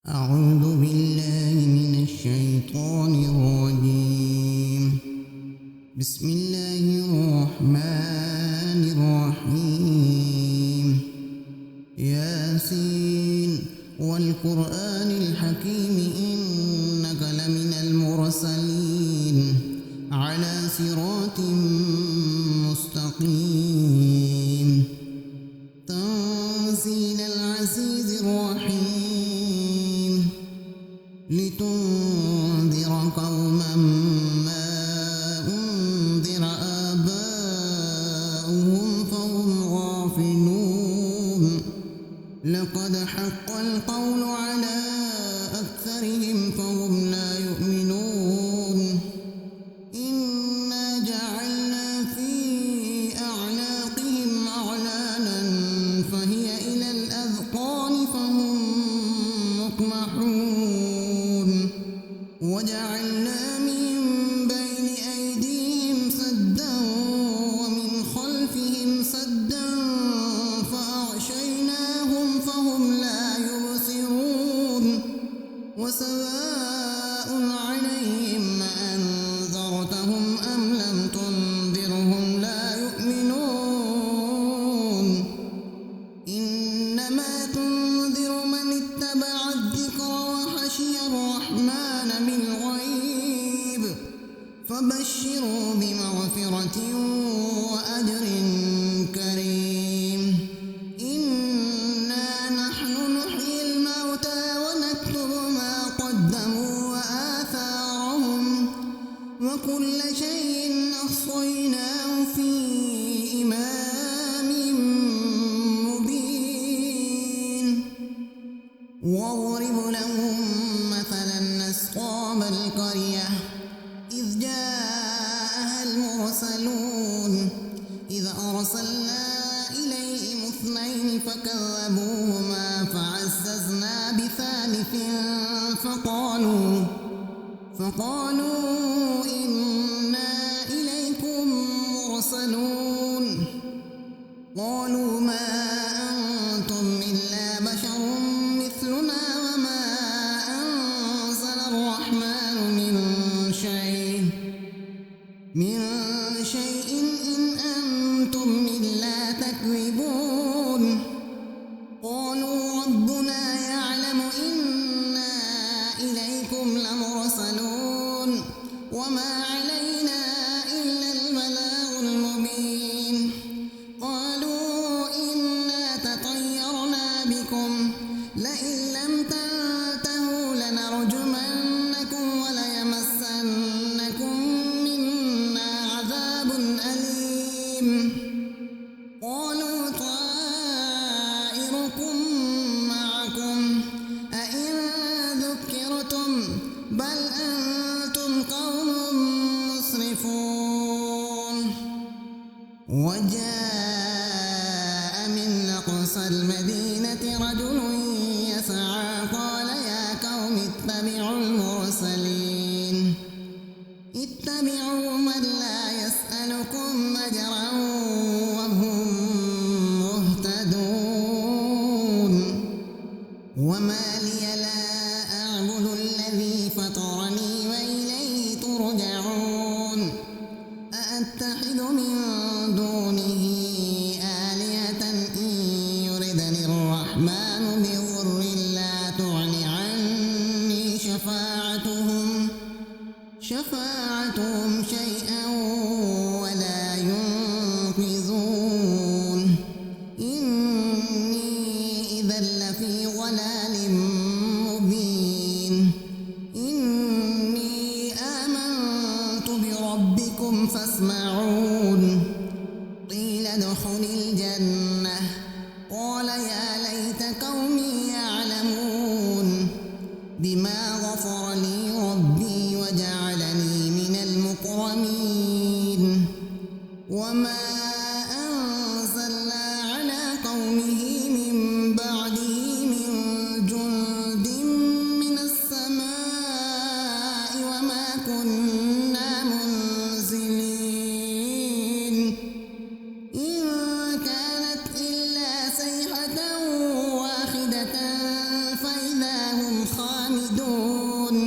أعوذ بالله من الشيطان الرجيم. بسم الله الرحمن الرحيم. ياسين والقرآن الحكيم إنك لمن المرسلين على صراط مستقيم. تنزيل العزيز الرحيم لتنذر قوما ما أنذر آباؤهم فهم غافلون. لقد حق القول على أكثرهم فهم لا يؤمنون. إنا جعلنا في أعناقهم أغلالا فهي إلى الأذقان فهم مقمحون. وجعلنا من بين أيديهم سدا ومن خلفهم سدا فأغشيناهم فهم لا يبصرون. وسواء عليهم أنذرتهم أم لم تنذرهم لا يؤمنون. إنما تنذر من اتبع الذكر وخشي الرحمن بالغيب فبشروا بمغفرة وأجر كريم. إنا نحن نحيي الموتى ونكتب ما قدموا وآثارهم وكل شيء أحصيناه في إمام مبين. واضرب لهم مثلا أصحاب القرية إذ جاءها المرسلون إذ أرسلنا إليهم اثنين فكذبوهما فعززنا بثالث فقالوا إنا إليكم مرسلون. قالوا ما أنتم إلا بشر مثلنا وما أنزل الرحمن من شيء إن أنتم إلا تكذبون. قالوا ربنا يعلم إنا إليكم لمرسلون وما علينا إلا البلاغ المبين. قالوا إنا تطيرنا بكم لئن لم تنتهوا لنرجمنكم وليمسنكم منا عذاب أليم. قالوا طائركم معكم أئن ذكرتم بل أنتم قوم مسرفون. وجاء من أقصى المدينة رجل يسعى قال يا قوم اتبعوا المرسلين اتبعوا من لا يسألكم أجرا وهم مهتدون. وما لي لا أعبد الذي فطرني وإليه ترجعون. أأتخذ من دونه آلهة إن يردني الرحمن بضر لا تغن عني شفاعتهم شيئا ولا ينقذون. إني إذا لفي ضلال مبين. إني آمنت بربكم فاسمعون. قيل ادخل الجنة قال يا ليت قومي يعلمون بما غفر لي ربي وجعلني من المكرمين. وما أنزلنا على قومه من بعده من جند من السماء وما كنا منزلين. خامدون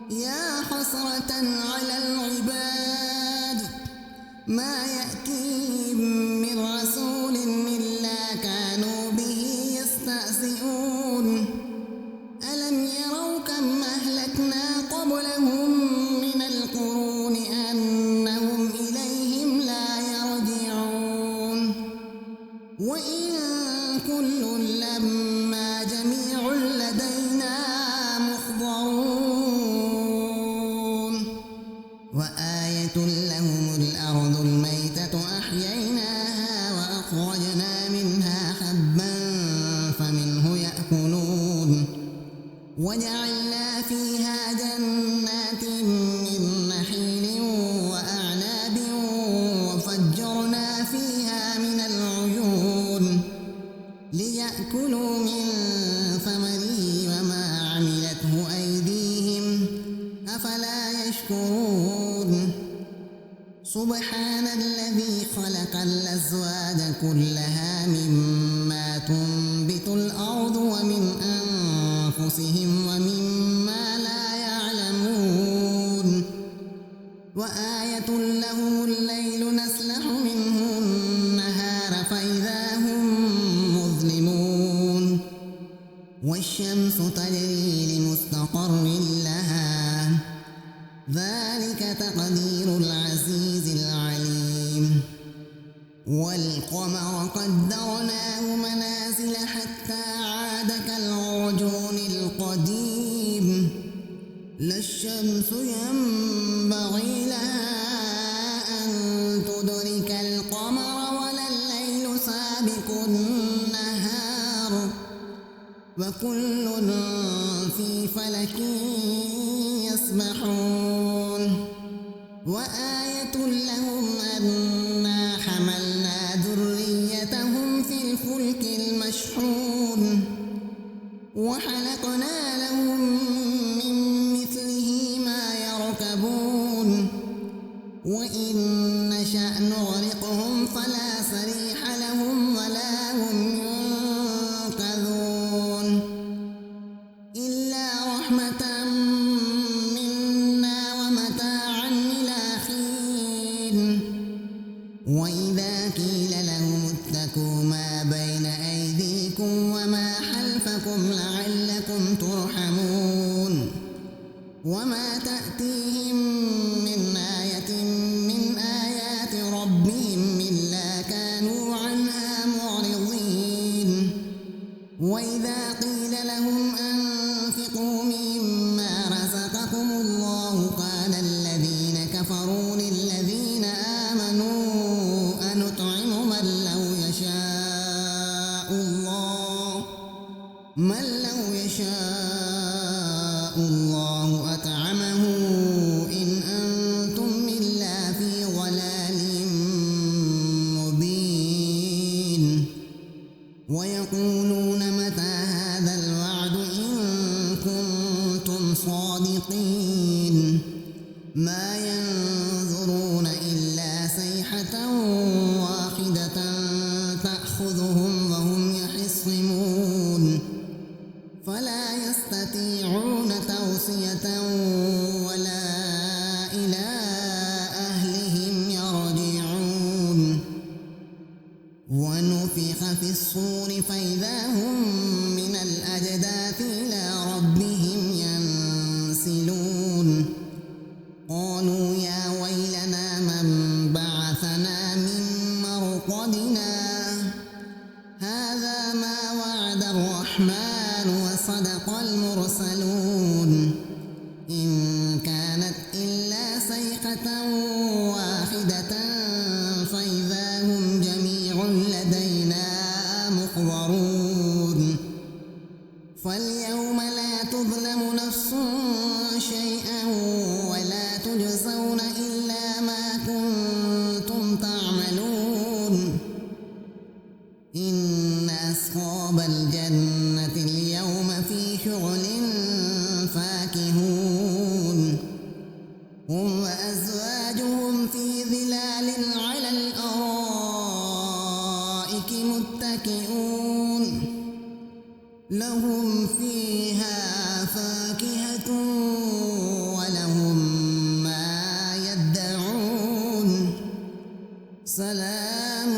يا حسرة على العباد ما يأتيهم من رسول إلا كانوا به يستهزئون ألم يروا كم أهلكنا قبلهم من القرون أنهم إليهم لا يرجعون وإن كل لما جميع لدينا محضرون وآية لهم الأرض الميتة أحييناها وأخرجنا منها حبا فمنه يأكلون وجعلنا فيها جنات من نخيل وأعناب وفجرنا فيها من العيون ليأكلوا من ثمره وما عملته أيديهم أفلا يشكرون سبحان الذي خلق الأزواج كلها مما تنبت الأرض ومن أنفسهم ومما لا يعلمون وآية لهم الليل نسلخ منه النهار فإذا هم مظلمون والشمس تجري لمستقر لها ذلك تقدير العزيز العليم والقمر قدرناه منازل حتى عاد كالعرجون القديم لا الشمس ينبغي لها أن تدرك القمر ولا الليل سابق النهار وكل في فلك يسبحون وآية لهم أنا حملنا ذريتهم في الفلك المشحون وخلقنا لهم من مثله ما يركبون وإن نشأ نغرقهم فلا صريخ لهم ولا هم ينقذون إلا رحمة منا ومتاعا إلى حين وإذا قيل لهم اتقوا ما بين أيديكم وما خلفكم لعلكم ترحمون وما تأتيهم من آية من آيات ربهم إلا كانوا عنها معرضين وإذا قيل لهم أنفقوا مما رزقكم الله قال الذين كفروا للذين آمنوا أنطعم من لو يشاء الله أطعمه إن أنتم إلا في ضلال مبين ويقولون متى هذا الوعد إن كنتم صادقين ما ينظرون إلا صيحة واحدة تأخذهم وهم يخصمون فلا يستطيعون توصية ولا إلى أهلهم يرجعون ونفخ في الصور فإذا هم من الأجداث إلى ربهم ينسلون قالوا يا ويلنا من بعثنا من مرقدنا هذا ما وعد الرحمن وصدق المرسلون إن كانت إلا صيحة واحدة فإذا هم جميع لدينا محضرون فاليوم لا تظلم نفس شيئا ولا تجزون إلا ما كنتم تعملون إن أصحاب الجنة اليوم في شغل فاكهون هم وأزواجهم في ظلال على الأرائك متكئون لهم فيها ميت ولهم ما يدعون سلام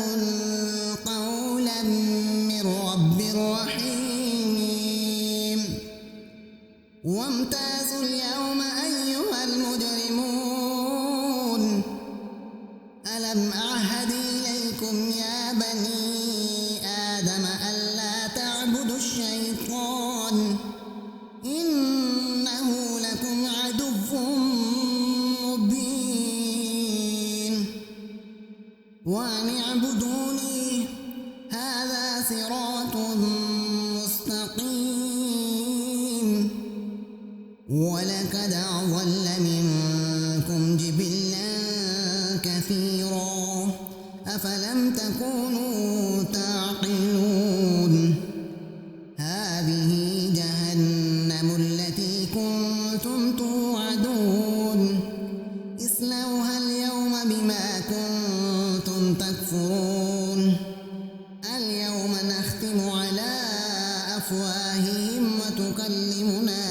قولا من رب رحيم وامتازوا اليوم أيها المجرمون ألم أعهد إليكم يا بني آدم ألا تعبدوا الشيطان إنه لكم عدو مبين وأن اعبدوني هذا صراط مستقيم ولقد أضل منكم جبلا كثيرا أفلم تكونوا تعقلون هذه جهنم التي كنتم توعدون اصلوها اليوم بما كنتم تكفرون اليوم نختم على أفواههم وتكلمنا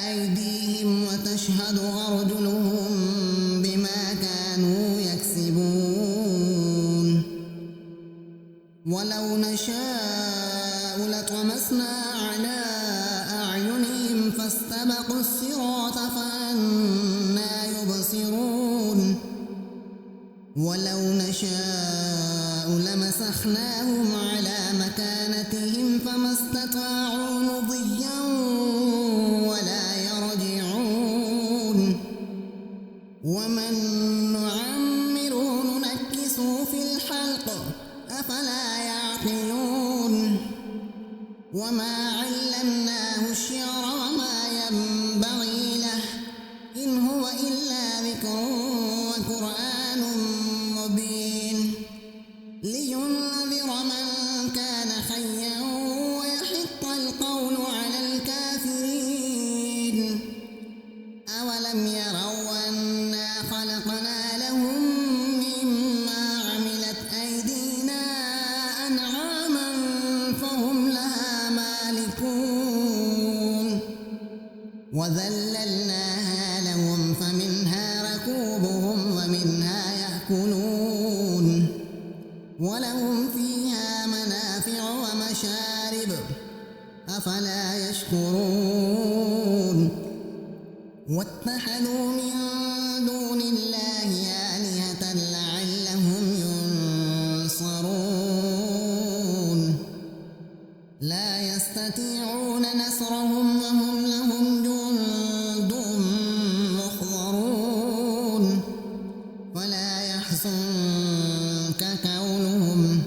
أيديهم وتشهد أرجلهم بما كانوا يكسبون ولو نشاء لطمسنا على أعينهم فاستبقوا الصراط فأنى يبصرون ولو نشاء لمسخناهم على مكانتهم فما استطاعوا مضيا ولا يرجعون ومن نعمره ننكسه في الخلق أفلا يعقلون وما علمناه الشعر وما ينبغي له إن هو إلا ذكر وقرآن مبين لينذر من كان حيا ويحق القول على الكافرين أولم يروا أنا خلقنا لهم مما عملت أيدينا أنعاما فهم لها مالكون وذللناها لهم فمنها ركوبهم ومنها يأكلون ولهم فيها منافع ومشارب أفلا يشكرون واتخذوا من دون الله آلهة لعلهم ينصرون لا يستطيعون نصرهم وهم لهم جند محضرون ولا يحزنك قولهم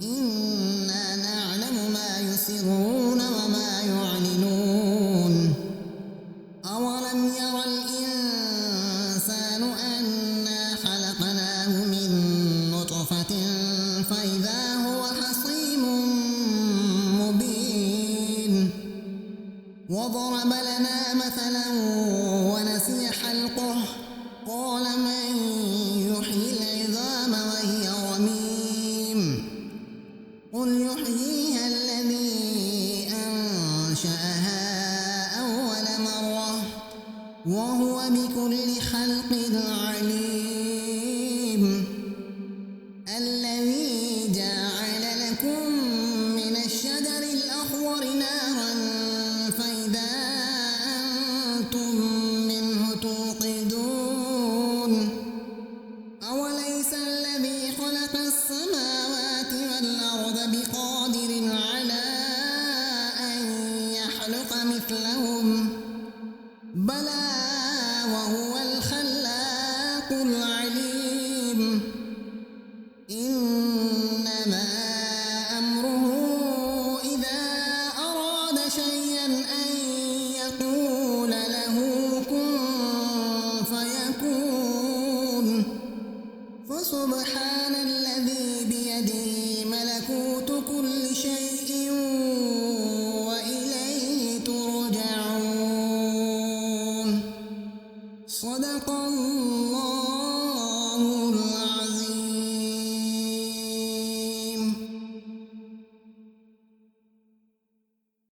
إنا نعلم ما يسرون وما يعلنون أولم ير الإنسان أنا خلقناه من نطفة فإذا هو خصيم مبين وضرب لنا مثلا ونسي خلقه قال من يحيي العظام وهي رميم قل يحييها الذي أنشأها أول مرة وهو بكل خلق عليم الذي جعل لكم من الشجر الأخضر نارا فإذا أنتم منه توقدون أوليس الذي خلق السماوات والأرض بقادر على أن يخلق مثلهم بلى وهو الخلاق العليم إنما أمره إذا أراد شيئا أن يقول له كن فيكون فسبحان الذي بيده ملكوت كل شيء